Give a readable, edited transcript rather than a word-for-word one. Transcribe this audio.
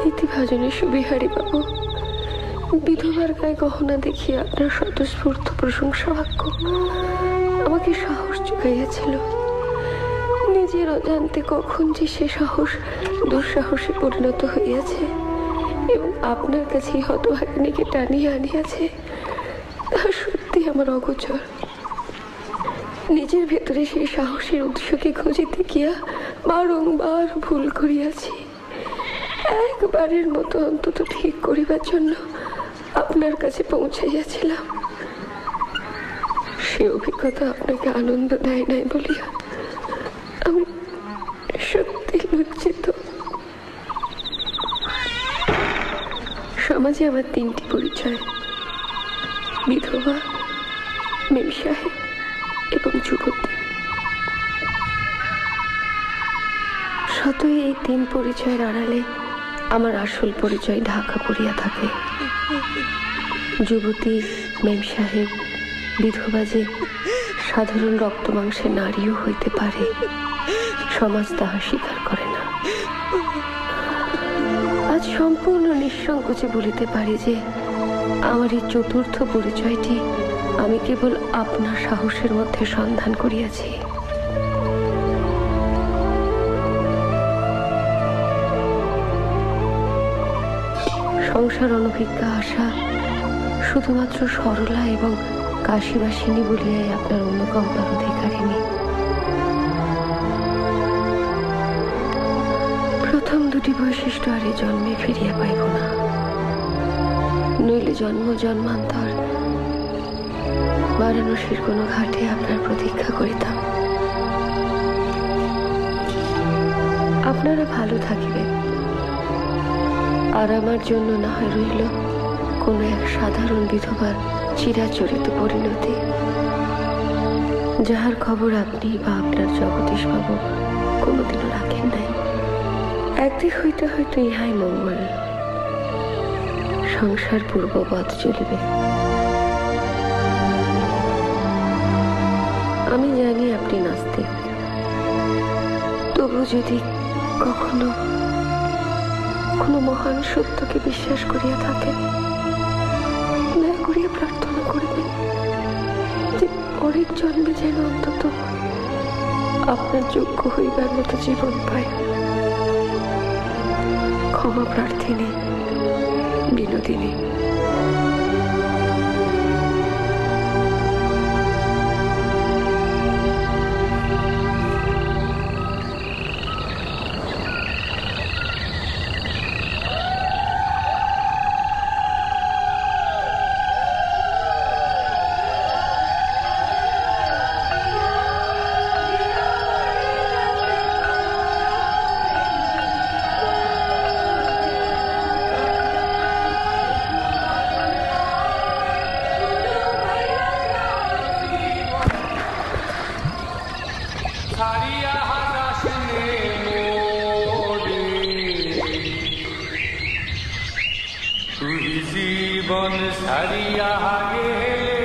নীতিভাজনে সুবিহারী বাবু, বিধবার গায়ে গহনা দেখিয়ে আপনার স্বতঃস্ফূর্ত প্রশংসা বাক্য আমাকে সাহস জুগাইয়াছিল। নিজের অজান্তে কখন যে সে সাহস দুঃসাহসে পরিণত হইয়াছে এবং আপনার কাছে হতভাগিনীকে টানিয়ে আনিয়াছে, তা সত্যি আমার অগোচর। নিজের ভেতরে সেই সাহসের উৎসকে খুঁজিতে গিয়া বারংবার ভুল করিয়াছি। একবারের মতো অন্তত ঠিক করিবার জন্য আপনার কাছে পৌঁছাইয়াছিলাম। সে অভিজ্ঞতা আপনাকে আনন্দ দেয় নাই বলিয়া আমি সত্যি লজ্জিত। সমাজে আমার 3টি পরিচয়: বিধবা, মেম সাহেব এবং যুবতী। সতই এই 3 পরিচয়ের আড়ালে আমার আসল পরিচয় ঢাকা পড়িয়া থাকে। যুবতী, মেম সাহেব, বিধবা যে সাধারণ রক্ত মাংসের নারীও হইতে পারে, সমাজ তাহা স্বীকার করে না। আজ সম্পূর্ণ নিঃসংকোচে বলিতে পারি যে আমার এই 4র্থ পরিচয়টি আমি কেবল আপনার সাহসের মধ্যে সন্ধান করিয়াছি। সংসার অনভিজ্ঞা আশা শুধুমাত্র সরলা এবং কাশীবাসিনী বলিয়াই আপনার অনুকম্পার অধিকারিণী। প্রথম 2টি বৈশিষ্ট্য আর এ জন্মে ফিরিয়া পাইব না, নইলে জন্ম জন্মান্তর বারাণসীর কোনো ঘাটে আপনার প্রতীক্ষা করিতাম। আপনারা ভালো থাকিবেন, আর আমার জন্য না হয় রইল কোনো এক সাধারণ বিধবার চিরাচরিত পরিণতি, যাহার খবর আপনি বা আপনার জগদীশ বাবু কোনোদিনও রাখেন নাই। একদিক হইতে হয়তো ইহাই মঙ্গল, সংসার পূর্ববৎ চলিবে। আমি জানি আপনি নাস্তিক, তবু যদি কখনো কোনো মহান সত্যকে বিশ্বাস করিয়া থাকেন, দয়া করিয়া প্রার্থনা করবেন যে পরের জন্মে যেন অন্তত আপনার যোগ্য হইবার মতো জীবন পায়। ক্ষমা প্রার্থিনী, বিনোদিনী। জীবন সারিয়া গেলে